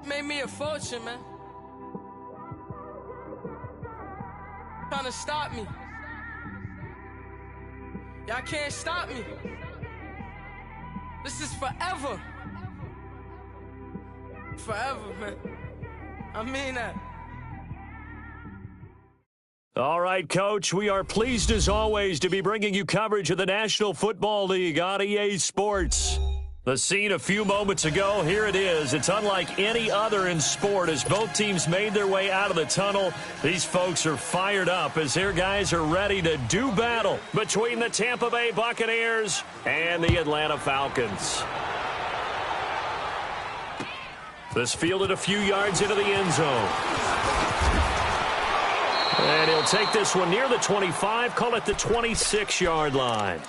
Made me a fortune, man. Trying to stop me. Y'all can't stop me. This is forever. Forever, man. I mean that. All right, Coach, we are pleased as always to be bringing you coverage of the National Football League on EA Sports. The scene a few moments ago, here it is. It's unlike any other in sport as both teams made their way out of the tunnel. These folks are fired up as their guys are ready to do battle between the Tampa Bay Buccaneers and the Atlanta Falcons. This fielded a few yards into the end zone. And he'll take this one near the 25, call it the 26-yard line.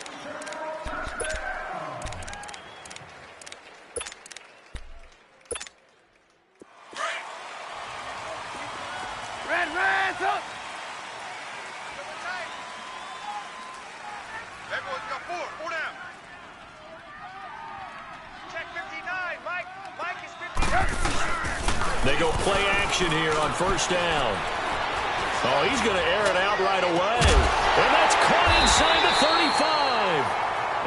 They go play action here on first down. Oh, he's going to air it out right away. And that's caught inside the 35.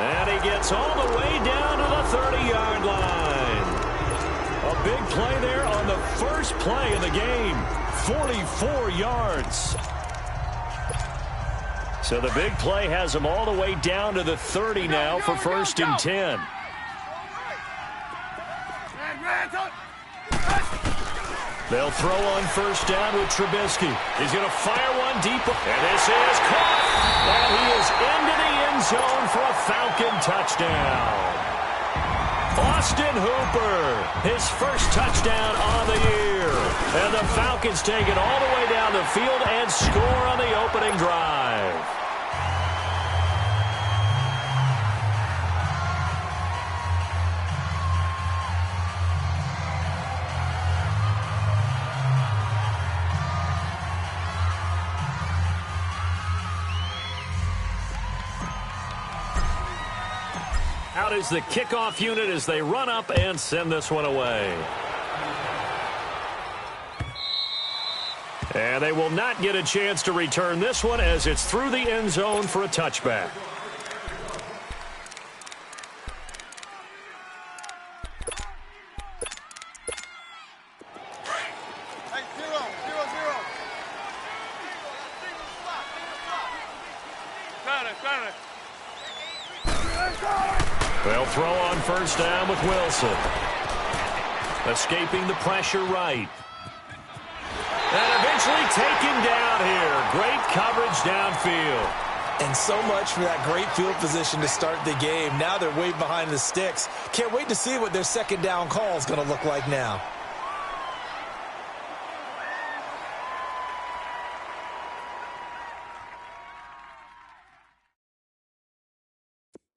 And he gets all the way down to the 30-yard line. A big play there on the first play of the game. 44 yards. So the big play has him all the way down to the 30 now for first and 10. They'll throw on first down with Trubisky. He's going to fire one deep. And this is caught. And he is into the end zone for a Falcon touchdown. Austin Hooper, his first touchdown on the year. And the Falcons take it all the way down the field and score on the opening drive. Out is the kickoff unit as they run up and send this one away. And they will not get a chance to return this one as it's through the end zone for a touchback. They'll throw on first down with Wilson. Escaping the pressure right. And eventually taken down here. Great coverage downfield. And so much for that great field position to start the game. Now they're way behind the sticks. Can't wait to see what their second down call is going to look like now.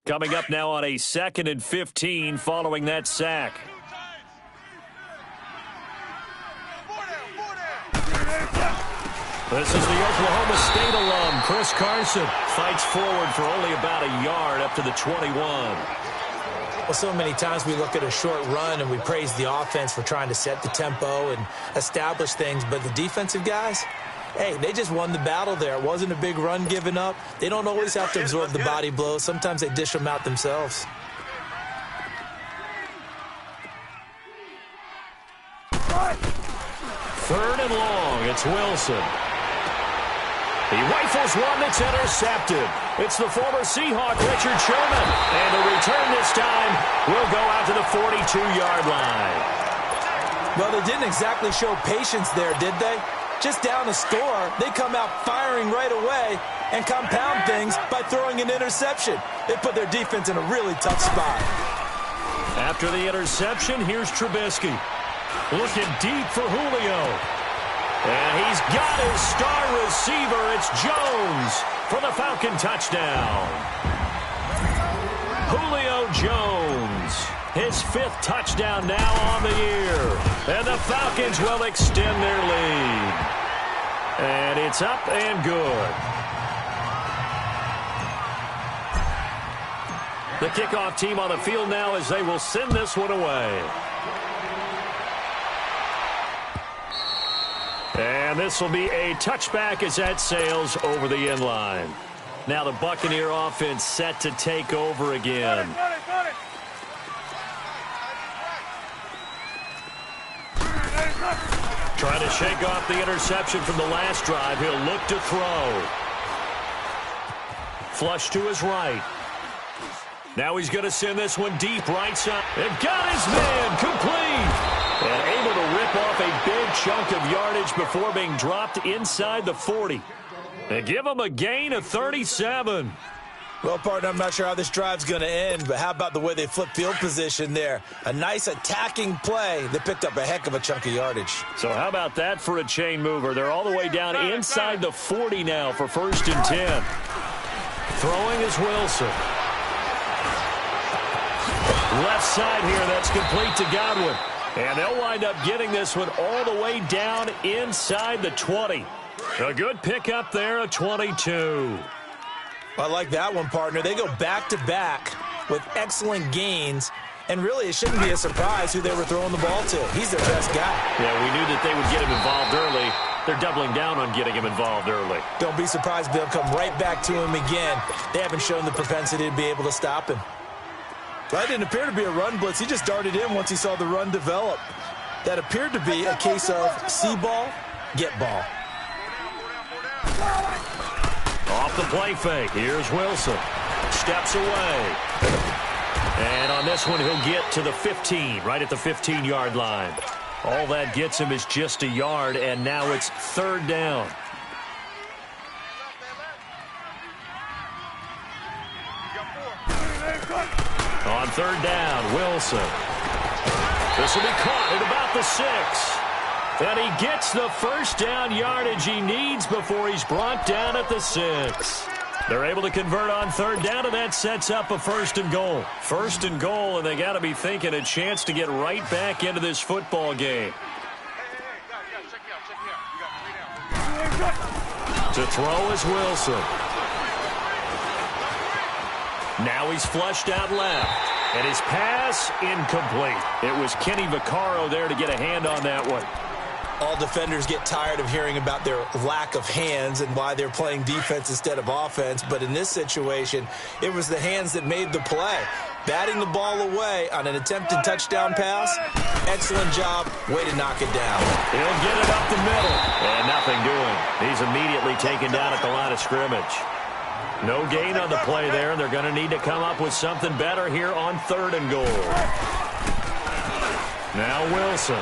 Coming up now on a 2nd and 15 following that sack. This is the Oklahoma State alum, Chris Carson. Fights forward for only about a yard up to the 21. Well, so many times we look at a short run and we praise the offense for trying to set the tempo and establish things, but the defensive guys, hey, they just won the battle there. It wasn't a big run given up. They don't always have to absorb the body blows. Sometimes they dish them out themselves. Third and long, it's Wilson. He rifles one that's intercepted. It's the former Seahawk, Richard Sherman. And the return this time will go out to the 42-yard line. Well, they didn't exactly show patience there, did they? Just down a score, they come out firing right away and compound things by throwing an interception. They put their defense in a really tough spot. After the interception, here's Trubisky. Looking deep for Julio. And he's got his star receiver. It's Jones for the Falcon touchdown. Julio Jones, his 5th touchdown now on the year. And the Falcons will extend their lead. And it's up and good. The kickoff team on the field now as they will send this one away. And this will be a touchback as that sails over the end line. Now the Buccaneer offense set to take over again. Trying to shake off the interception from the last drive. He'll look to throw. Flush to his right. Now he's going to send this one deep right side. They've got his man complete. And able to rip off a big chunk of yardage before being dropped inside the 40. And give him a gain of 37. Well, partner, I'm not sure how this drive's going to end, but how about the way they flip field position there? A nice attacking play that picked up a heck of a chunk of yardage. So how about that for a chain mover? They're all the way down inside the 40 now for 1st and 10. Throwing is Wilson. Left side here, that's complete to Godwin. And they'll wind up getting this one all the way down inside the 20. A good pickup there, a 22. I like that one, partner. They go back-to-back with excellent gains, and really it shouldn't be a surprise who they were throwing the ball to. He's their best guy. Yeah, we knew that they would get him involved early. They're doubling down on getting him involved early. Don't be surprised if they'll come right back to him again. They haven't shown the propensity to be able to stop him. That didn't appear to be a run blitz. He just darted in once he saw the run develop. That appeared to be a case of see ball, get ball. Off the play fake. Here's Wilson. Steps away. And on this one, he'll get to the 15, right at the 15-yard line. All that gets him is just a yard, and now it's 3rd down. On 3rd down, Wilson. This will be caught at about the 6. And he gets the 1st down yardage he needs before he's brought down at the 6. They're able to convert on 3rd down, and that sets up a 1st and goal. 1st and goal, and they got to be thinking a chance to get right back into this football game. To throw is Wilson. Now he's flushed out left. And his pass incomplete. It was Kenny Vaccaro there to get a hand on that one. All defenders get tired of hearing about their lack of hands and why they're playing defense instead of offense. But in this situation, it was the hands that made the play. Batting the ball away on an attempted touchdown pass. Excellent job. Way to knock it down. He'll get it up the middle. And nothing doing. He's immediately taken down at the line of scrimmage. No gain on the play there. They're going to need to come up with something better here on 3rd and goal. Now Wilson.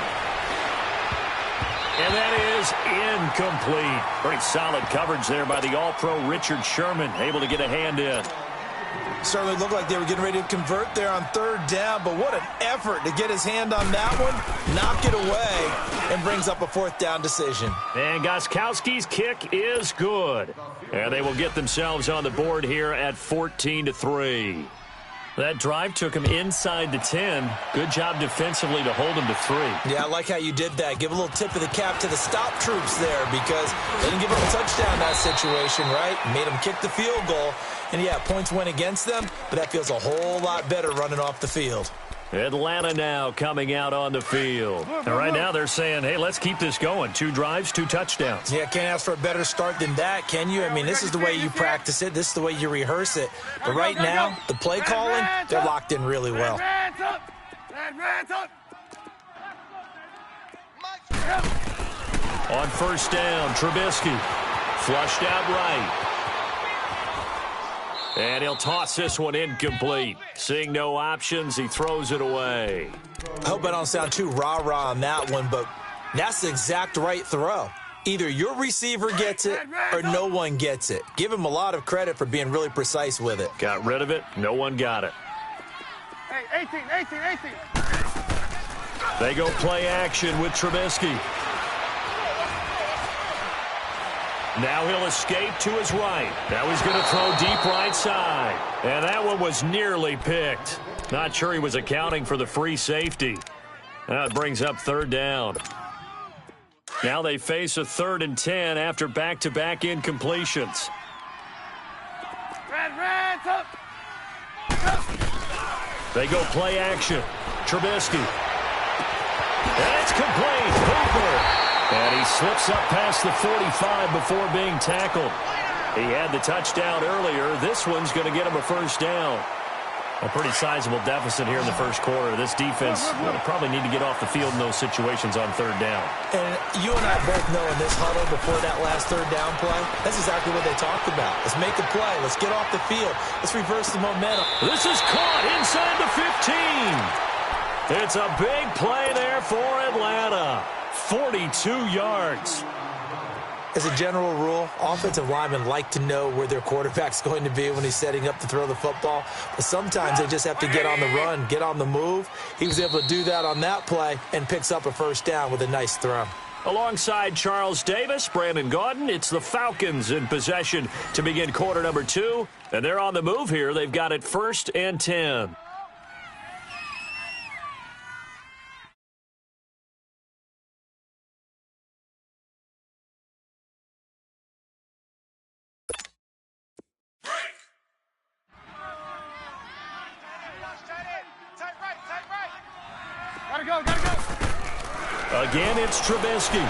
And that is incomplete. Pretty solid coverage there by the All-Pro Richard Sherman. Able to get a hand in. Certainly looked like they were getting ready to convert there on 3rd down, but what an effort to get his hand on that one, knock it away, and brings up a 4th down decision. And Gostkowski's kick is good. And they will get themselves on the board here at 14-3. That drive took him inside the 10. Good job defensively to hold him to 3. Yeah, I like how you did that. Give a little tip of the cap to the stop troops there because they didn't give up a touchdown in that situation, right? Made them kick the field goal. And, yeah, points went against them, but that feels a whole lot better running off the field. Atlanta now coming out on the field. And right now they're saying, hey, let's keep this going. 2 drives, 2 touchdowns. Yeah, can't ask for a better start than that, can you? I mean, this is the way you practice it. This is the way you rehearse it. But right now, the play calling, they're locked in really well. On 1st down, Trubisky. Flushed out right. And he'll toss this one incomplete. Seeing no options, he throws it away. I hope I don't sound too rah-rah on that one, but that's the exact right throw. Either your receiver gets it or no one gets it. Give him a lot of credit for being really precise with it. Got rid of it. No one got it. Hey, 18. They go play action with Trubisky. Now he'll escape to his right. Now he's going to throw deep right side. And that one was nearly picked. Not sure he was accounting for the free safety. That brings up 3rd down. Now they face a 3rd and 10 after back-to-back incompletions. They go play action. Trubisky. And it's complete. Hooper. And he slips up past the 45 before being tackled. He had the touchdown earlier. This one's going to get him a first down. A pretty sizable deficit here in the first quarter. This defense will probably need to get off the field in those situations on third down. And you and I both know in this huddle before that last third down play, that's exactly what they talked about. Let's make a play. Let's get off the field. Let's reverse the momentum. This is caught inside the 15. It's a big play there for Atlanta. 42 yards. As a general rule, offensive linemen like to know where their quarterback's going to be when he's setting up to throw the football. But sometimes they just have to get on the run, get on the move. He was able to do that on that play and picks up a first down with a nice throw. Alongside Charles Davis, Brandon Gaudin, it's the Falcons in possession to begin quarter number 2. And they're on the move here. They've got it 1st and 10. Gotta go. Again, it's Trubisky.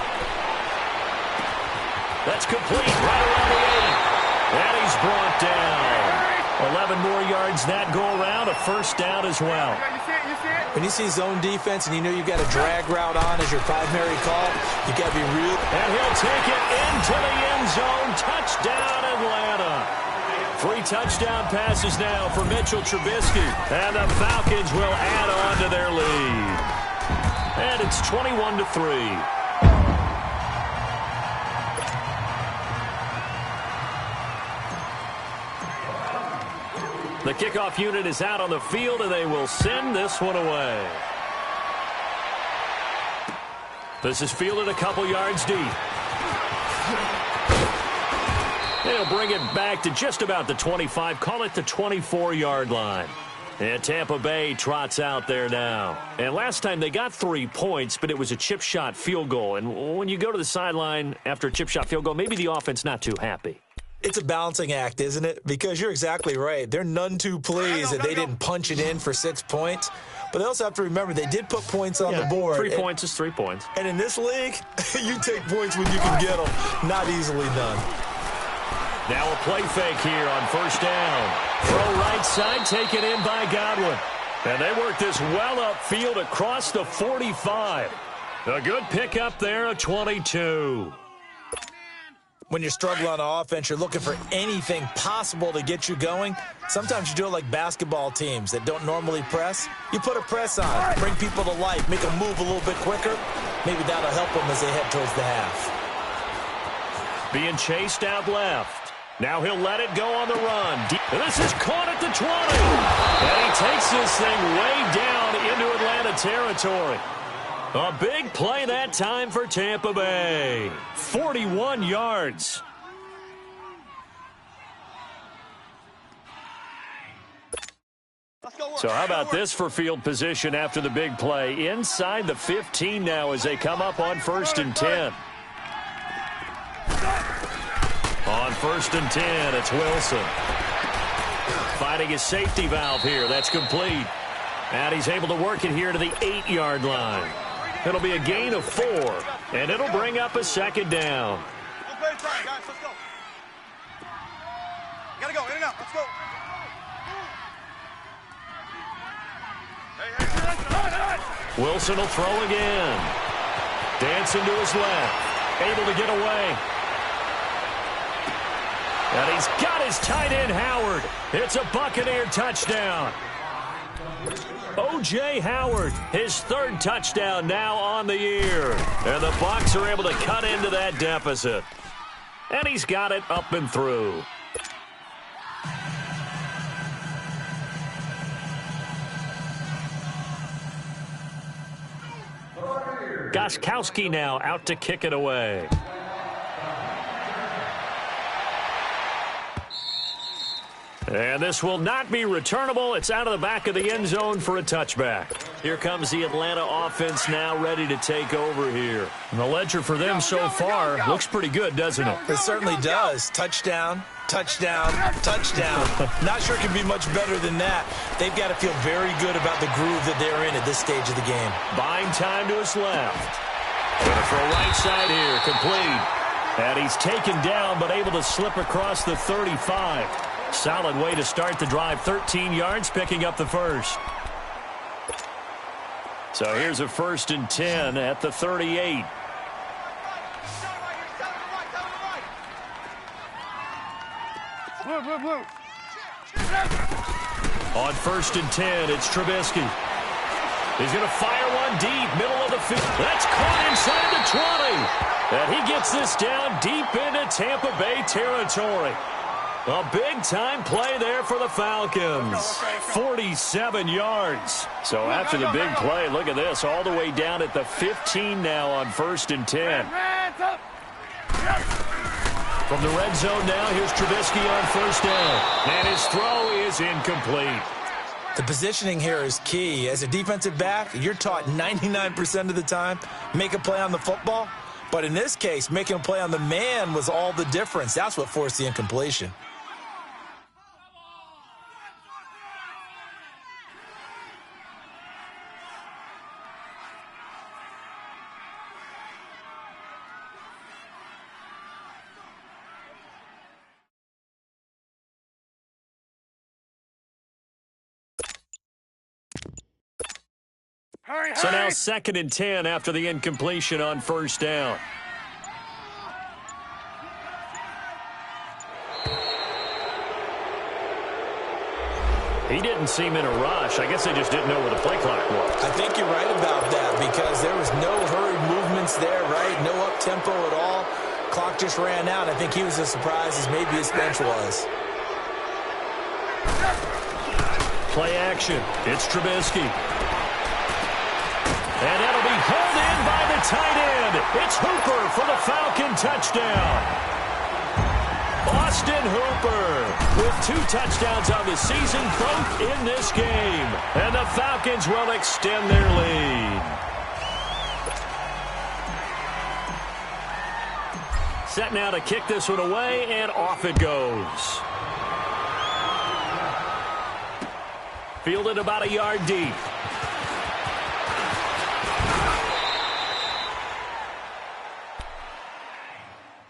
That's complete right around the 8. And he's brought down. 11 more yards that go around, a first down as well. You see it? When you see zone defense and you know you've got a drag route on as your primary call, you got to be real. And he'll take it into the end zone. Touchdown, Atlanta. 3 touchdown passes now for Mitchell Trubisky. And the Falcons will add on to their lead. And it's 21-3. The kickoff unit is out on the field, and they will send this one away. This is fielded a couple yards deep. They'll bring it back to just about the 25, call it the 24-yard line. And Tampa Bay trots out there now. And last time they got 3 points, but it was a chip shot field goal. And when you go to the sideline after a chip shot field goal, maybe the offense not too happy. It's a balancing act, isn't it? Because you're exactly right. They're none too pleased that they didn't punch it in for 6 points. But they also have to remember they did put points on the board. 3 points is 3 points. And in this league, you take points when you can get them. Not easily done. Now a play fake here on first down. Throw right side, taken in by Godwin. And they work this well upfield across the 45. A good pickup there, a 22. When you're struggling on offense, you're looking for anything possible to get you going. Sometimes you do it like basketball teams that don't normally press. You put a press on, bring people to life, make them move a little bit quicker. Maybe that'll help them as they head towards the half. Being chased out left. Now he'll let it go on the run. And this is caught at the 20. And he takes this thing way down into Atlanta territory. A big play that time for Tampa Bay. 41 yards. So how about this for field position after the big play? Inside the 15 now as they come up on 1st and 10. On 1st and 10, it's Wilson. Finding his safety valve here. That's complete. And he's able to work it here to the 8-yard line. It'll be a gain of 4, and it'll bring up a second down. Let's go. Gotta go, in and out, let's go. Wilson will throw again. Dancing to his left. Able to get away. And he's got his tight end, Howard. It's a Buccaneer touchdown. O.J. Howard, his 3rd touchdown now on the year. And the Bucs are able to cut into that deficit. And he's got it up and through. Gostkowski now out to kick it away. And this will not be returnable. It's out of the back of the end zone for a touchback. Here comes the Atlanta offense now ready to take over here. And the ledger for them so far looks pretty good, doesn't it? It certainly does. Touchdown, touchdown, touchdown. Not sure it can be much better than that. They've got to feel very good about the groove that they're in at this stage of the game. Buying time to his left. Going to throw right side here, complete. And he's taken down, but able to slip across the 35. Solid way to start the drive. 13 yards, picking up the first. So here's a 1st and 10 at the 38. Blue. On 1st and 10, it's Trubisky. He's going to fire one deep, middle of the field. That's caught inside the 20. And he gets this down deep into Tampa Bay territory. A big-time play there for the Falcons. 47 yards. So after the big play, look at this, all the way down at the 15 now on 1st and 10. From the red zone now, here's Trubisky on 1st down. And his throw is incomplete. The positioning here is key. As a defensive back, you're taught 99% of the time, make a play on the football. But in this case, making a play on the man was all the difference. That's what forced the incompletion. So now 2nd and 10 after the incompletion on 1st down. He didn't seem in a rush. I guess they just didn't know where the play clock was. I think you're right about that because there was no hurried movements there, right? No up-tempo at all. Clock just ran out. I think he was as surprised as maybe his bench was. Play action. It's Trubisky. And that'll be held in by the tight end. It's Hooper for the Falcon touchdown. Austin Hooper with 2 touchdowns on the season, both in this game. And the Falcons will extend their lead. Set now to kick this one away, and off it goes. Fielded about a yard deep.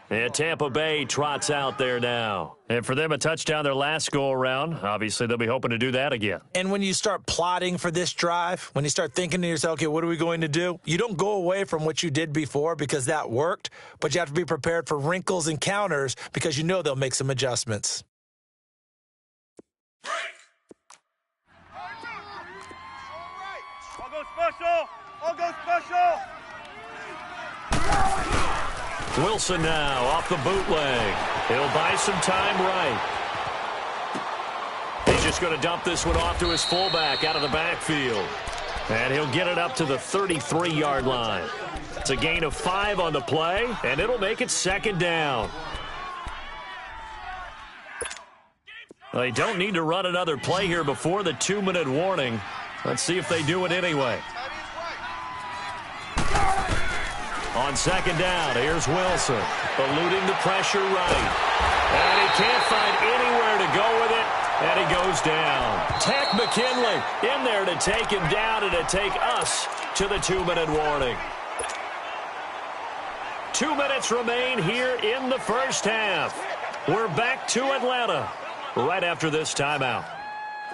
And Tampa Bay trots out there now. And for them, a touchdown their last go-around. Obviously, they'll be hoping to do that again. And when you start plotting for this drive, when you start thinking to yourself, okay, what are we going to do? You don't go away from what you did before because that worked, but you have to be prepared for wrinkles and counters because you know they'll make some adjustments. I'll go special. I'll go special. Wilson now off the bootleg. He'll buy some time right. He's just going to dump this one off to his fullback out of the backfield. And he'll get it up to the 33-yard line. It's a gain of 5 on the play, and it'll make it 2nd down. They don't need to run another play here before the 2-minute warning. Let's see if they do it anyway. On 2nd down, here's Wilson, eluding the pressure right. And he can't find anywhere to go with it, and he goes down. Takk McKinley in there to take him down and to take us to the 2-minute warning. 2 minutes remain here in the first half. We're back to Atlanta right after this timeout.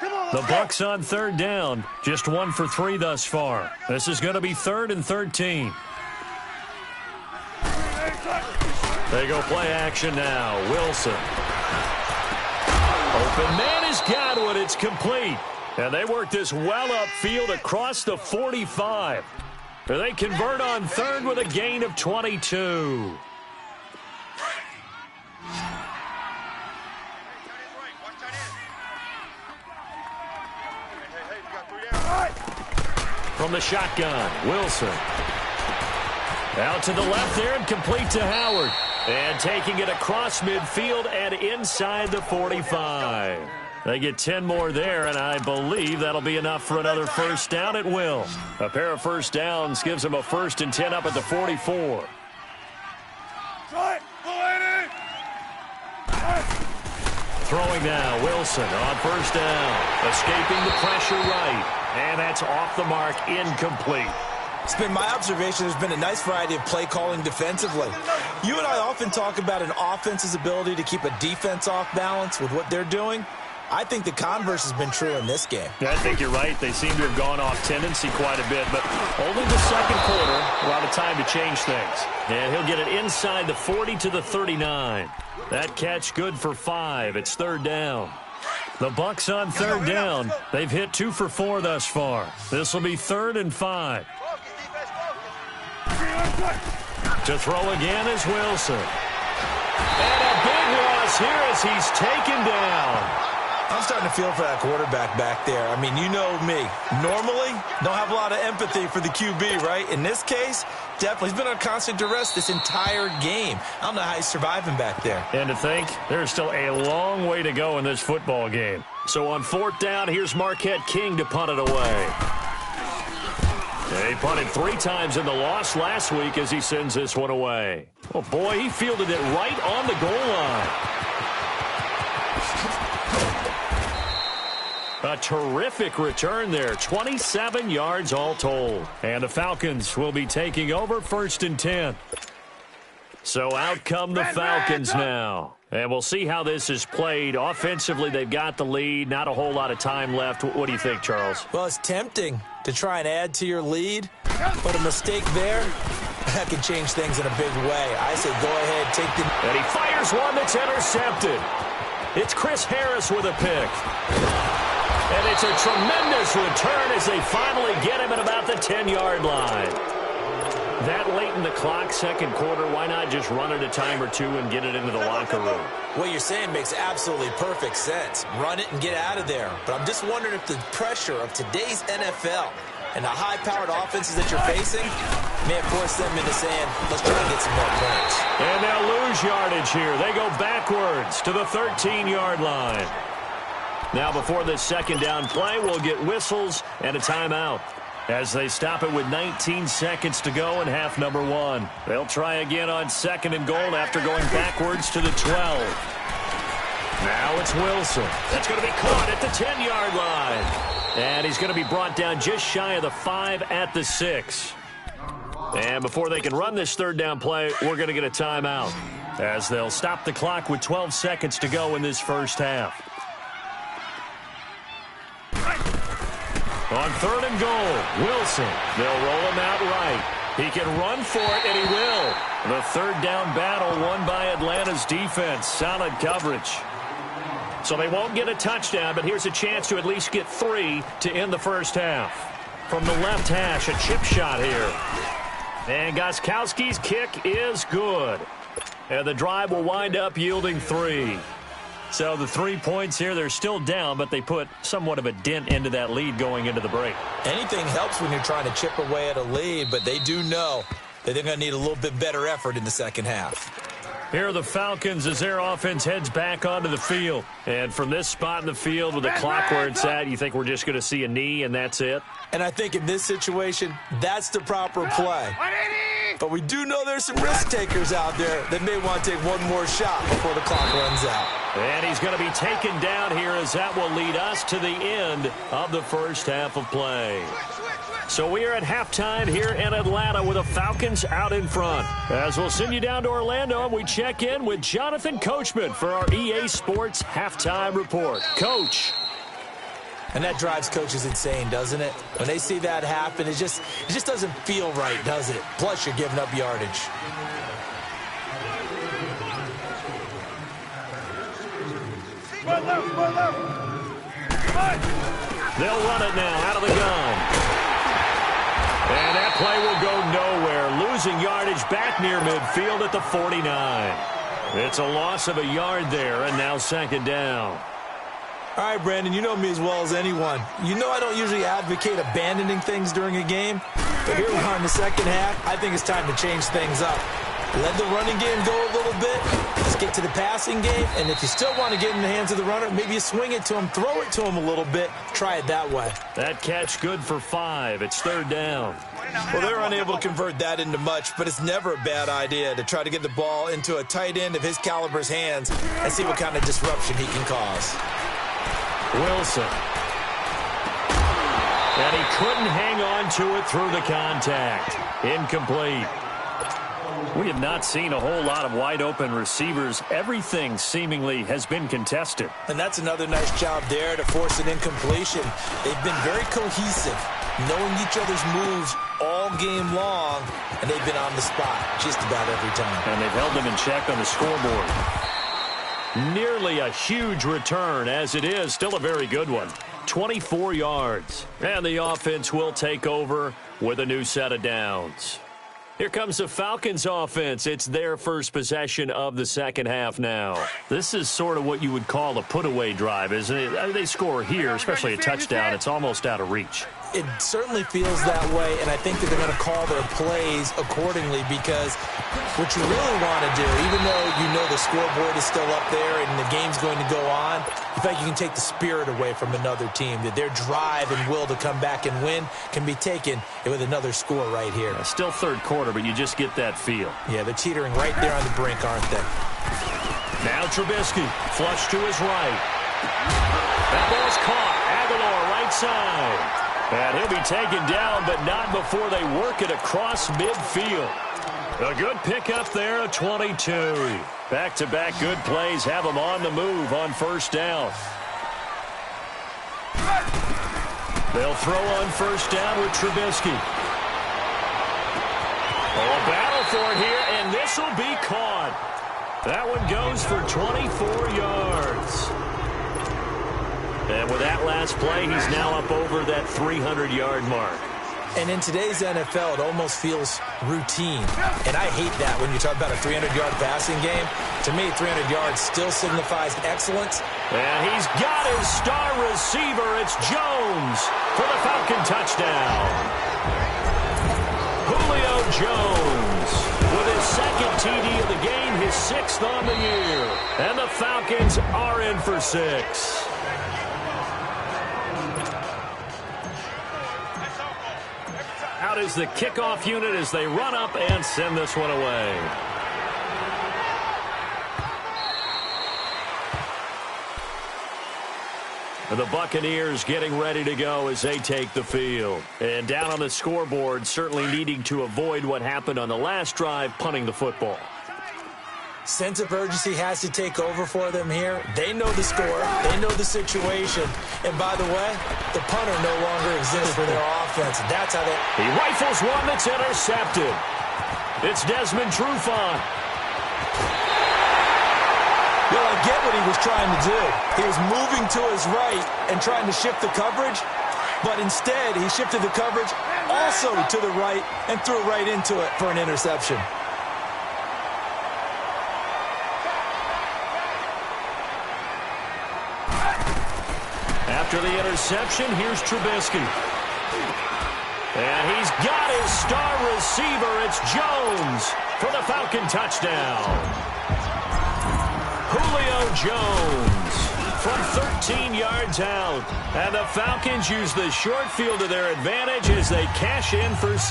The Bucks on 3rd down, just 1 for 3 thus far. This is going to be 3rd and 13. They go play action now. Wilson. Open man is Godwin. It's complete. And they work this well upfield across the 45. They convert on 3rd with a gain of 22. From the shotgun, Wilson. Out to the left there and complete to Howard. And taking it across midfield and inside the 45. They get 10 more there, and I believe that'll be enough for another first down. It will. A pair of first downs gives them a 1st and 10 up at the 44. Throwing now, Wilson on 1st down. Escaping the pressure right. And that's off the mark, incomplete. It's been my observation there's been a nice variety of play calling defensively. You and I often talk about an offense's ability to keep a defense off balance with what they're doing. I think the converse has been true in this game. Yeah, I think you're right. They seem to have gone off tendency quite a bit, but only the second quarter, a lot of time to change things. And he'll get it inside the 40 to the 39. That catch good for 5. It's third down. The Bucs on third down. They've hit 2 for 4 thus far. This will be 3rd and 5. To throw again is Wilson. And a big loss here as he's taken down. I'm starting to feel for that quarterback back there. I mean, you know me. Normally, don't have a lot of empathy for the QB, right? In this case, definitely. He's been on constant duress this entire game. I don't know how he's surviving back there. And to think, there's still a long way to go in this football game. So on 4th down, here's Marquette King to punt it away. He punted 3 times in the loss last week as he sends this one away. Oh, boy, he fielded it right on the goal line. A terrific return there. 27 yards all told. And the Falcons will be taking over 1st and 10. So out come the Falcons now. And we'll see how this is played. Offensively, they've got the lead. Not a whole lot of time left. What do you think, Charles? Well, it's tempting to try and add to your lead. But a mistake there, that can change things in a big way. I say go ahead, take the... And he fires one that's intercepted. It's Chris Harris with a pick. And it's a tremendous return as they finally get him at about the 10-yard line. That late in the clock, second quarter, why not just run it a time or two and get it into the locker room? What you're saying makes absolutely perfect sense. Run it and get out of there. But I'm just wondering if the pressure of today's NFL and the high-powered offenses that you're facing may have forced them into saying, let's try and get some more points. And they'll lose yardage here. They go backwards to the 13-yard line. Now, before this second down play, we'll get whistles and a timeout as they stop it with 19 seconds to go in half number 1. They'll try again on 2nd and goal after going backwards to the 12. Now it's Wilson. That's going to be caught at the 10-yard line. And he's going to be brought down just shy of the 5 at the 6. And before they can run this third down play, we're going to get a timeout as they'll stop the clock with 12 seconds to go in this first half. On 3rd and goal, Wilson. They'll roll him out right. He can run for it, and he will. The third down battle won by Atlanta's defense. Solid coverage. So they won't get a touchdown, but here's a chance to at least get 3 to end the first half. From the left hash, a chip shot here. And Gostkowski's kick is good. And the drive will wind up yielding 3. So the 3 points here, they're still down, but they put somewhat of a dent into that lead going into the break. Anything helps when you're trying to chip away at a lead, but they do know that they're going to need a little bit better effort in the second half. Here are the Falcons as their offense heads back onto the field. And from this spot in the field with the clock where it's at, you think we're just going to see a knee and that's it? And I think in this situation, that's the proper play. But we do know there's some risk takers out there that may want to take one more shot before the clock runs out. And he's going to be taken down here as that will lead us to the end of the first half of play. So we are at halftime here in Atlanta with the Falcons out in front. As we'll send you down to Orlando, and we check in with Jonathan Coachman for our EA Sports Halftime Report. Coach. And that drives coaches insane, doesn't it? When they see that happen, it just doesn't feel right, does it? Plus, you're giving up yardage. They'll run it now out of the gun. And that play will go nowhere. Losing yardage back near midfield at the 49. It's a loss of a yard there, and now second down. All right, Brandon, you know me as well as anyone. You know I don't usually advocate abandoning things during a game, but here we are in the second half. I think it's time to change things up. Let the running game go a little bit. Let's get to the passing game, and if you still want to get in the hands of the runner, maybe you swing it to him, throw it to him a little bit, try it that way. That catch good for 5. It's third down. Well, they're unable to convert that into much, but it's never a bad idea to try to get the ball into a tight end of his caliber's hands and see what kind of disruption he can cause. Wilson. And he couldn't hang on to it through the contact. Incomplete. We have not seen a whole lot of wide-open receivers. Everything seemingly has been contested. And that's another nice job there to force an incompletion. They've been very cohesive, knowing each other's moves all game long, and they've been on the spot just about every time. And they've held them in check on the scoreboard. Nearly a huge return as it is. Still a very good one. 24 yards. And the offense will take over with a new set of downs. Here comes the Falcons offense. It's their first possession of the second half now. This is sort of what you would call a put-away drive, isn't it? They score here, especially a touchdown. It's almost out of reach. It certainly feels that way, and I think that they're going to call their plays accordingly, because what you really want to do, even though you know the scoreboard is still up there and the game's going to go on, you think you can take the spirit away from another team, that their drive and will to come back and win can be taken with another score right here. Still third quarter, but you just get that feel. Yeah, they're teetering right there on the brink, aren't they? Now Trubisky, flush to his right. That ball's caught. Aguilar, right side. And he'll be taken down, but not before they work it across midfield. A good pickup there at 22. Back-to-back good plays have them on the move on first down. They'll throw on first down with Trubisky. Oh, a battle for it here, and this will be caught. That one goes for 24 yards. And with that last play, he's now up over that 300-yard mark. And in today's NFL, it almost feels routine. And I hate that when you talk about a 300-yard passing game. To me, 300 yards still signifies excellence. And he's got his star receiver. It's Jones for the Falcon touchdown. Julio Jones with his second TD of the game, his sixth on the year. And the Falcons are in for 6. Out is the kickoff unit as they run up and send this one away. The Buccaneers getting ready to go as they take the field. And down on the scoreboard, certainly needing to avoid what happened on the last drive, punting the football. Sense of urgency has to take over for them here. They know the score. They know the situation. And by the way, the punter no longer exists for their offense. That's how they... He rifles one that's intercepted. It's Desmond Trufant. Well, I get what he was trying to do. He was moving to his right and trying to shift the coverage, but instead he shifted the coverage also to the right and threw right into it for an interception. After the interception, here's Trubisky. And he's got his star receiver. It's Jones for the Falcon touchdown. Julio Jones from 13 yards out. And the Falcons use the short field to their advantage as they cash in for 6.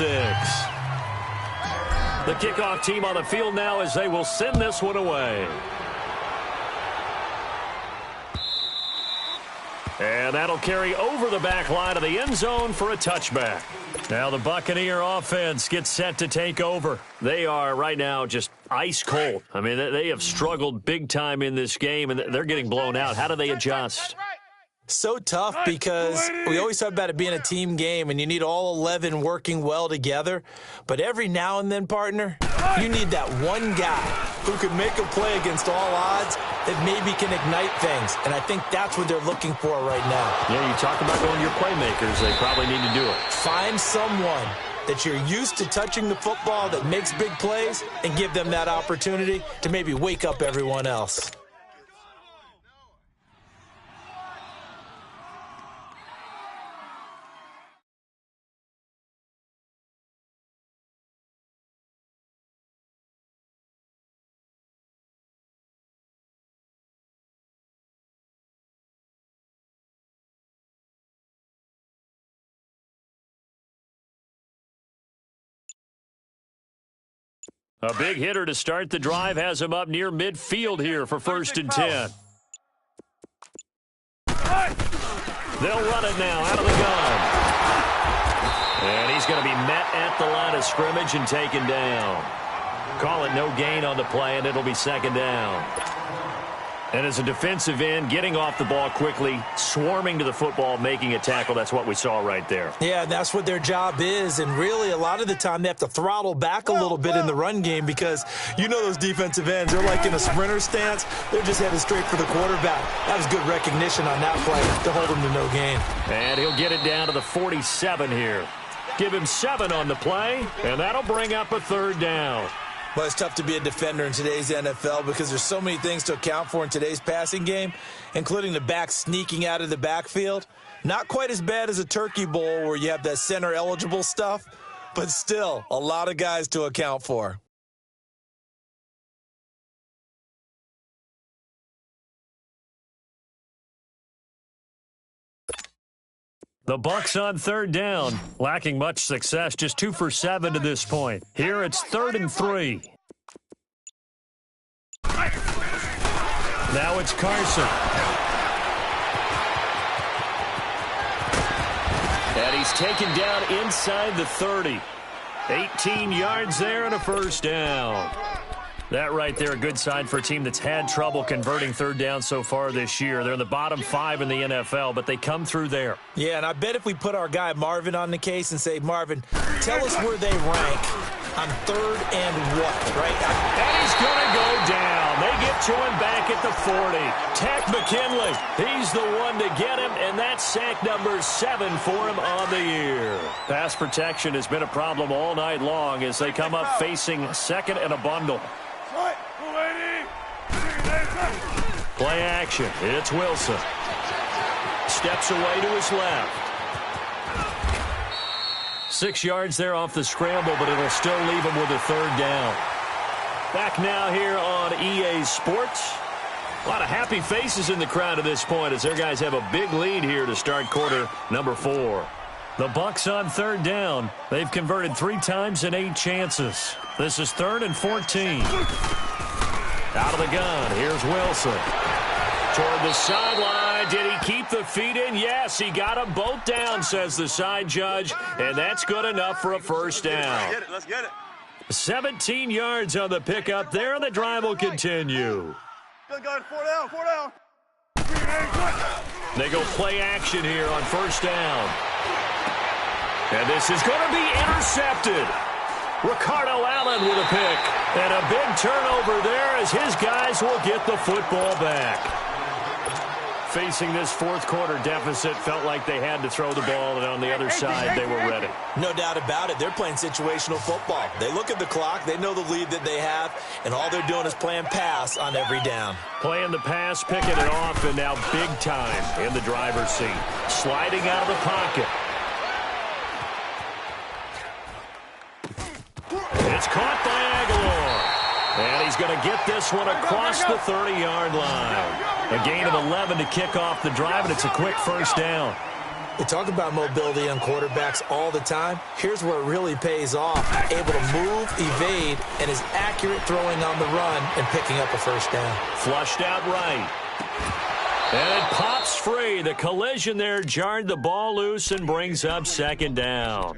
The kickoff team on the field now as they will send this one away. And that'll carry over the back line of the end zone for a touchback. Now the Buccaneer offense gets set to take over. They are right now just ice cold. I mean, they have struggled big time in this game, and they're getting blown out. How do they adjust? So tough because we always talk about it being a team game, and you need all 11 working well together. But every now and then, partner, you need that one guy who can make a play against all odds that maybe can ignite things. And I think that's what they're looking for right now. Yeah, you talk about going to your playmakers. They probably need to do it. Find someone that you're used to touching the football that makes big plays and give them that opportunity to maybe wake up everyone else. A big hitter to start the drive has him up near midfield here for 1st and 10. They'll run it now out of the gun. he's going to be met at the line of scrimmage and taken down. Call it no gain on the play, and it'll be second down. And as a defensive end, getting off the ball quickly, swarming to the football, making a tackle, that's what we saw right there. Yeah, that's what their job is. And really, a lot of the time, they have to throttle back a little bit in the run game because you know those defensive ends, they're like in a sprinter stance. They're just headed straight for the quarterback. That was good recognition on that play to hold him to no gain. And he'll get it down to the 47 here. Give him 7 on the play, and that'll bring up a third down. Well, it's tough to be a defender in today's NFL because there's so many things to account for in today's passing game, including the back sneaking out of the backfield. Not quite as bad as a turkey bowl where you have that center-eligible stuff, but still a lot of guys to account for. The Bucs on third down, lacking much success, just 2 for 7 to this point. Here it's 3rd and 3. Now it's Carson. And he's taken down inside the 30. 18 yards there and a first down. That right there, a good sign for a team that's had trouble converting third down so far this year. They're in the bottom 5 in the NFL, but they come through there. Yeah, and I bet if we put our guy Marvin on the case and say, Marvin, tell us where they rank on 3rd and what, right? And he's going to go down. They get to him back at the 40. Takk McKinley, he's the one to get him, and that's sack number 7 for him on the year. Pass protection has been a problem all night long as they come up facing 2nd and a bundle. Play action. It's Wilson. Steps away to his left. 6 yards there off the scramble, but it'll still leave him with a third down. Back now here on EA Sports. A lot of happy faces in the crowd at this point as their guys have a big lead here to start quarter number 4. The Bucs on third down. They've converted 3 times in 8 chances. This is 3rd and 14. Out of the gun, here's Wilson. Toward the sideline, did he keep the feet in? Yes, he got them both down, says the side judge, and that's good enough for a first down. Let's get it. 17 yards on the pickup there, and the drive will continue. Good, 4 down. They go play action here on first down. And this is going to be intercepted. Ricardo Allen with a pick. And a big turnover there as his guys will get the football back. Facing this fourth quarter deficit, felt like they had to throw the ball, and on the other side, they were ready. No doubt about it. They're playing situational football. They look at the clock. They know the lead that they have, and all they're doing is playing pass on every down. Playing the pass, picking it off, and now big time in the driver's seat. Sliding out of the pocket. It's caught by Aguilar. And he's going to get this one across the 30-yard line. A gain of 11 to kick off the drive, and it's a quick first down. We talk about mobility on quarterbacks all the time. Here's where it really pays off. Able to move, evade, and is accurate throwing on the run and picking up a first down. Flushed out right. And it pops free. The collision there jarred the ball loose and brings up second down.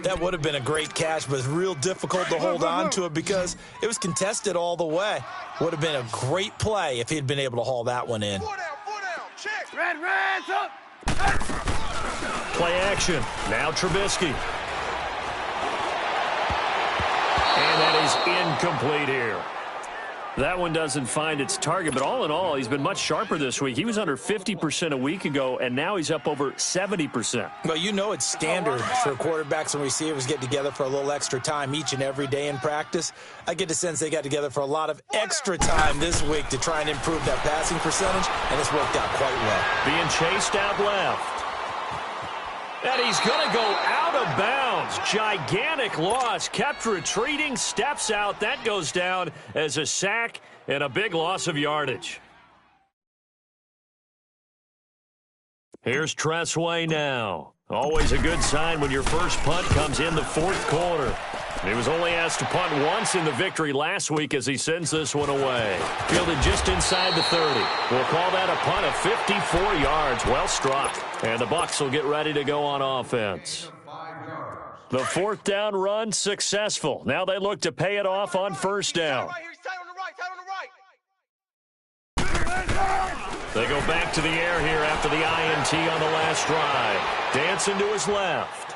That would have been a great catch, but it's real difficult to hold on to it because it was contested all the way. Would have been a great play if he'd been able to haul that one in. 4 down, check. Red, up. Play action. Now Trubisky. And that is incomplete here. That one doesn't find its target, but all in all, he's been much sharper this week. He was under 50% a week ago, and now he's up over 70%. Well, you know it's standard for quarterbacks and receivers get together for a little extra time each and every day in practice. I get the sense they got together for a lot of extra time this week to try and improve that passing percentage, and it's worked out quite well. Being chased out left. And he's going to go out of bounds. Gigantic loss. Kept retreating. Steps out. That goes down as a sack and a big loss of yardage. Here's Tressway now. Always a good sign when your first punt comes in the fourth quarter. He was only asked to punt once in the victory last week as he sends this one away. Fielded just inside the 30. We'll call that a punt of 54 yards. Well struck. And the Bucs will get ready to go on offense. The fourth down run successful. Now they look to pay it off on first down. Right here, he's tight on the right, tight on the right. They go back to the air here after the INT on the last drive. Dancing to his left.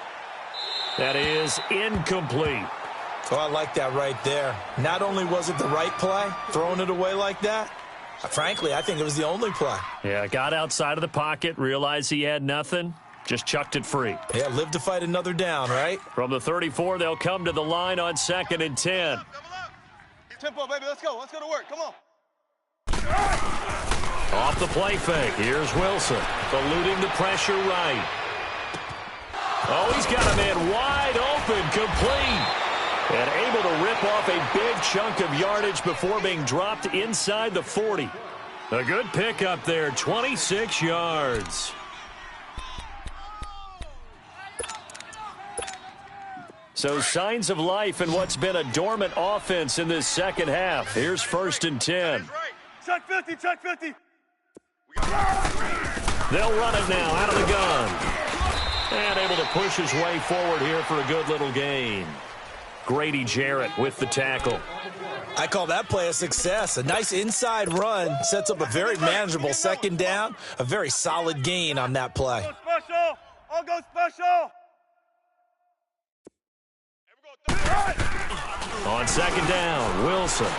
That is incomplete. Oh, I like that right there. Not only was it the right play, throwing it away like that, frankly, I think it was the only play. Yeah, got outside of the pocket, realized he had nothing, just chucked it free. Yeah, live to fight another down, right? From the 34, they'll come to the line on 2nd and 10. Double up. Tempo, baby, let's go. Let's go to work. Come on. Off the play fake, here's Wilson, eluding the pressure right. Oh, he's got a man wide open, complete. And able to rip off a big chunk of yardage before being dropped inside the 40. A good pickup there, 26 yards. So signs of life in what's been a dormant offense in this second half. Here's 1st and 10. Check 50, check 50. They'll run it now out of the gun. And able to push his way forward here for a good little gain. Grady Jarrett with the tackle. I call that play a success. A nice inside run sets up a very manageable second down. A very solid gain on that play. Go special. All go special. On 2nd down, Wilson.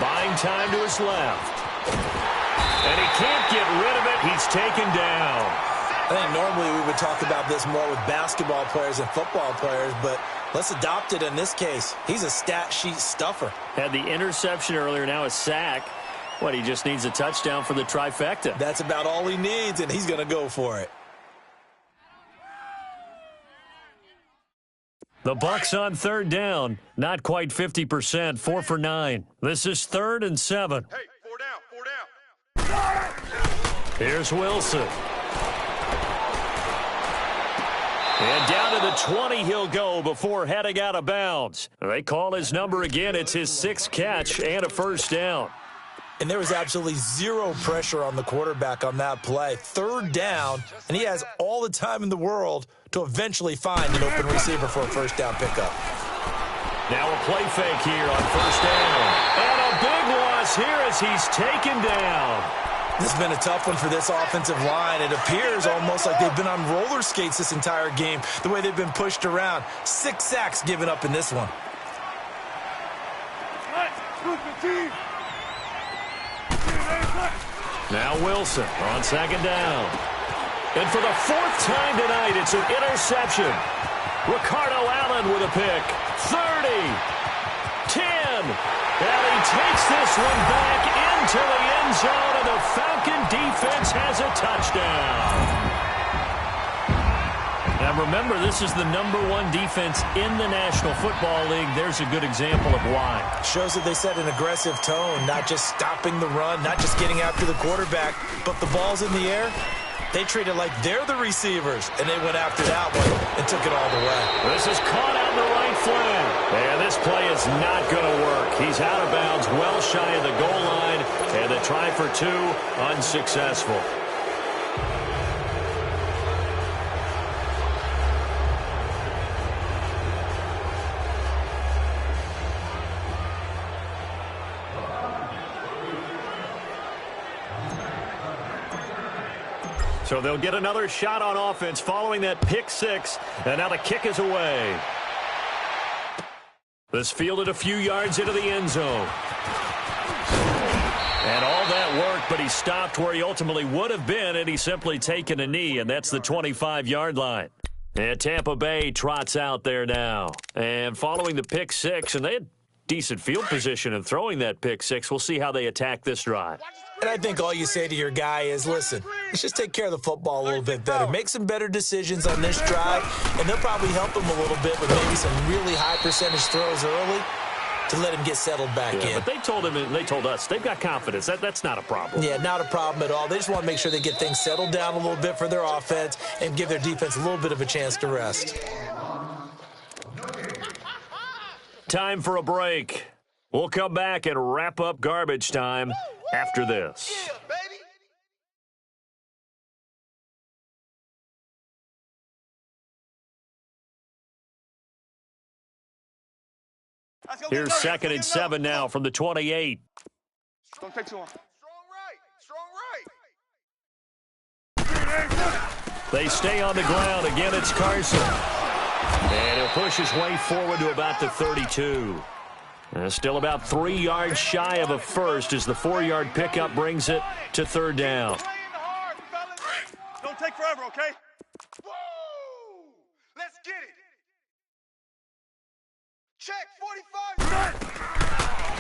Buying time to his left. And he can't get rid of it. He's taken down. I think normally we would talk about this more with basketball players and football players, but let's adopt it in this case. He's a stat sheet stuffer. Had the interception earlier, now a sack. What, he just needs a touchdown for the trifecta. That's about all he needs, and he's going to go for it. The Bucs on 3rd down. Not quite 50%, 4 for 9. This is 3rd and 7. Hey, 4 down, 4 down. Here's Wilson. And down to the 20 he'll go before heading out of bounds. They call his number again. It's his 6th catch and a first down. And there was absolutely zero pressure on the quarterback on that play. 3rd down, and he has all the time in the world to eventually find an open receiver for a first down pickup. Now a play fake here on first down. And a big loss here as he's taken down. This has been a tough one for this offensive line. It appears almost like they've been on roller skates this entire game, the way they've been pushed around. 6 sacks given up in this one. Now Wilson on 2nd down. And for the 4th time tonight, it's an interception. Ricardo Allen with a pick. 30, 10, and he takes this one back into the end zone, and the Falcon defense has a touchdown. Now remember, this is the #1 defense in the National Football League. There's a good example of why. Shows that they set an aggressive tone, not just stopping the run, not just getting after the quarterback, but the ball's in the air. They treat it like they're the receivers, and they went after that one and took it all the way. This is caught out in the right flank. And this play is not going to work. He's out of bounds, well shy of the goal line, and the try for 2, unsuccessful. So they'll get another shot on offense following that pick 6, and now the kick is away. This fielded a few yards into the end zone. And all that worked, but he stopped where he ultimately would have been, and he's simply taken a knee, and that's the 25-yard line. And Tampa Bay trots out there now. And following the pick 6, and they had decent field position in throwing that pick 6. We'll see how they attack this drive. And I think all you say to your guy is, listen, let's just take care of the football a little bit better. Make some better decisions on this drive, and they'll probably help him a little bit with maybe some really high percentage throws early to let him get settled back in. But they told him, and they told us, they've got confidence. That's not a problem. Yeah, not a problem at all. They just want to make sure they get things settled down a little bit for their offense and give their defense a little bit of a chance to rest. Time for a break. We'll come back and wrap up garbage time after this. Here's 2nd and 7 now from the 28. Don't take too long. They stay on the ground. Again, it's Carson. And he'll push his way forward to about the 32. Still about 3 yards shy of a first as the 4-yard pickup brings it to 3rd down. Don't take forever, okay? Woo! Let's get it. Check 45.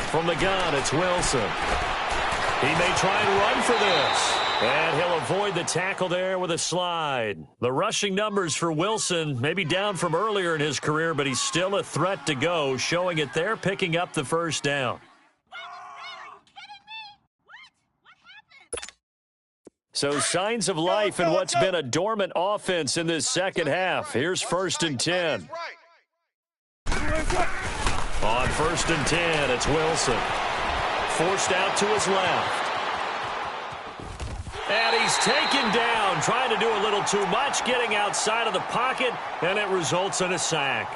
From the gun, it's Wilson. He may try and run for this. And he'll avoid the tackle there with a slide. The rushing numbers for Wilson may be down from earlier in his career, but he's still a threat to go, showing it there, picking up the 1st down. So signs of life in what's been a dormant offense in this second half. Here's 1st and 10. On 1st and 10, it's Wilson. Forced out to his left. And he's taken down, trying to do a little too much, getting outside of the pocket, and it results in a sack.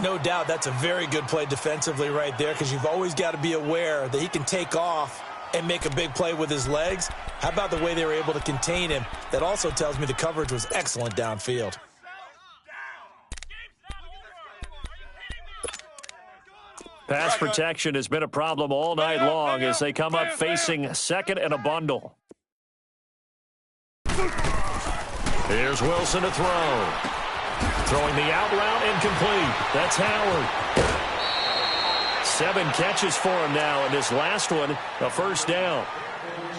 No doubt that's a very good play defensively right there, because you've always got to be aware that he can take off and make a big play with his legs. How about the way they were able to contain him? That also tells me the coverage was excellent downfield. Pass protection has been a problem all night long as they come up facing 2nd and a bundle. Here's Wilson to throw. Throwing the out route, incomplete. That's Howard. 7 catches for him now, and this last one, a 1st down.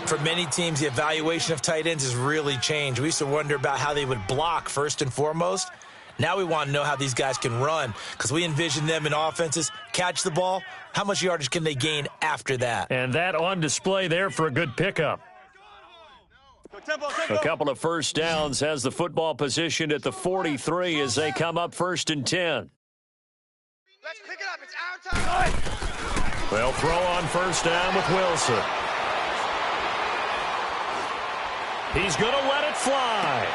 For many teams, the evaluation of tight ends has really changed. We used to wonder about how they would block first and foremost. Now we want to know how these guys can run, because we envision them in offenses, catch the ball, how much yardage can they gain after that? And that on display there for a good pickup. A couple of 1st downs, has the football positioned at the 43 as they come up 1st and 10. Let's pick it up. It's our time. They'll throw on 1st down with Wilson. He's going to let it fly.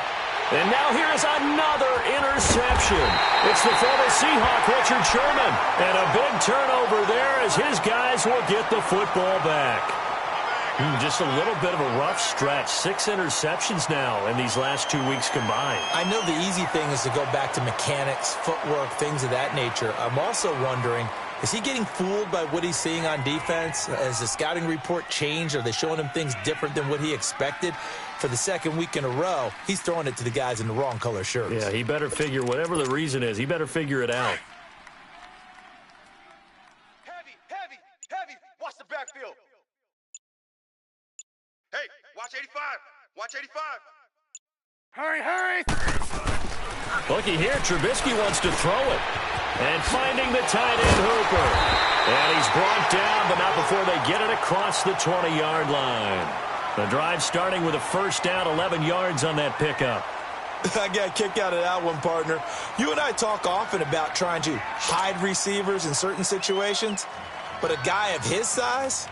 And now here's another interception. It's the former Seahawk, Richard Sherman. And a big turnover there as his guys will get the football back. Just a little bit of a rough stretch. 6 interceptions now in these last 2 weeks combined. I know the easy thing is to go back to mechanics, footwork, things of that nature. I'm also wondering, is he getting fooled by what he's seeing on defense? Has the scouting report changed? Are they showing him things different than what he expected? For the 2nd week in a row, he's throwing it to the guys in the wrong color shirts. Yeah, he better figure, whatever the reason is, he better figure it out. Heavy. Watch the backfield. Hey, watch 85. Watch 85. Hurry. Looky here, Trubisky wants to throw it. And finding the tight end Hooper. And he's brought down, but not before they get it across the 20-yard line. The drive starting with a 1st down, 11 yards on that pickup. I got a kick out of that one, partner. You and I talk often about trying to hide receivers in certain situations, but a guy of his size,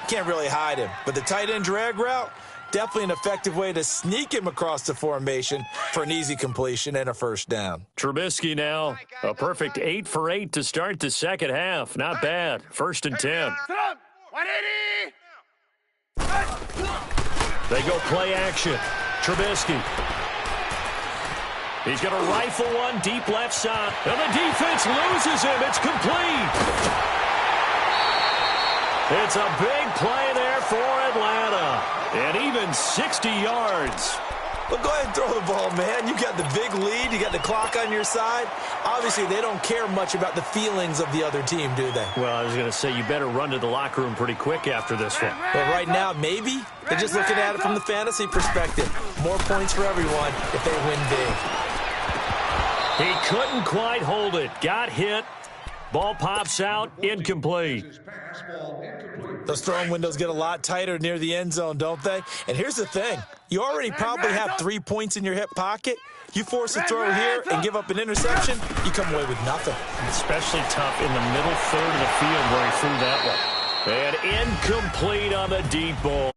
can't really hide him. But the tight end drag route, definitely an effective way to sneak him across the formation for an easy completion and a 1st down. Trubisky now, a perfect 8 for 8 to start the second half. Not bad. 1st and 10. 180. They go play action. Trubisky. He's going to rifle one deep left side. And the defense loses him. It's complete. It's a big play there for Atlanta. And even 60 yards. Well, go ahead and throw the ball, man. You got the big lead. You got the clock on your side. Obviously, they don't care much about the feelings of the other team, do they? Well, I was going to say, you better run to the locker room pretty quick after this one. But right now, maybe they're just looking at it from the fantasy perspective. More points for everyone if they win big. He couldn't quite hold it. Got hit. Ball pops out. Incomplete. Those throwing windows get a lot tighter near the end zone, don't they? And here's the thing. You already probably have 3 points in your hip pocket. You force a throw here and give up an interception, you come away with nothing. Especially tough in the middle third of the field where he threw that one. And incomplete on the deep ball.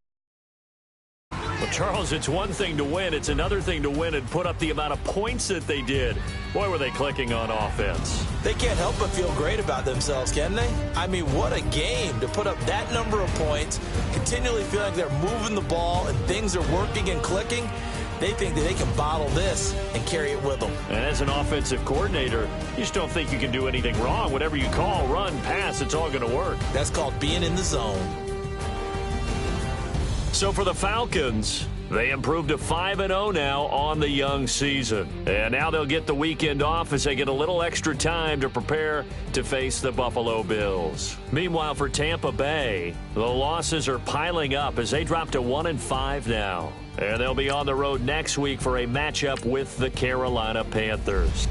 Well, Charles, it's one thing to win. It's another thing to win and put up the amount of points that they did. Boy, were they clicking on offense. They can't help but feel great about themselves, can they? I mean, what a game to put up that number of points, continually feeling like they're moving the ball and things are working and clicking. They think that they can bottle this and carry it with them. And as an offensive coordinator, you just don't think you can do anything wrong. Whatever you call, run, pass, it's all going to work. That's called being in the zone. So for the Falcons, they improved to 5-0 now on the young season. And now they'll get the weekend off as they get a little extra time to prepare to face the Buffalo Bills. Meanwhile, for Tampa Bay, the losses are piling up as they drop to 1-5 now. And they'll be on the road next week for a matchup with the Carolina Panthers.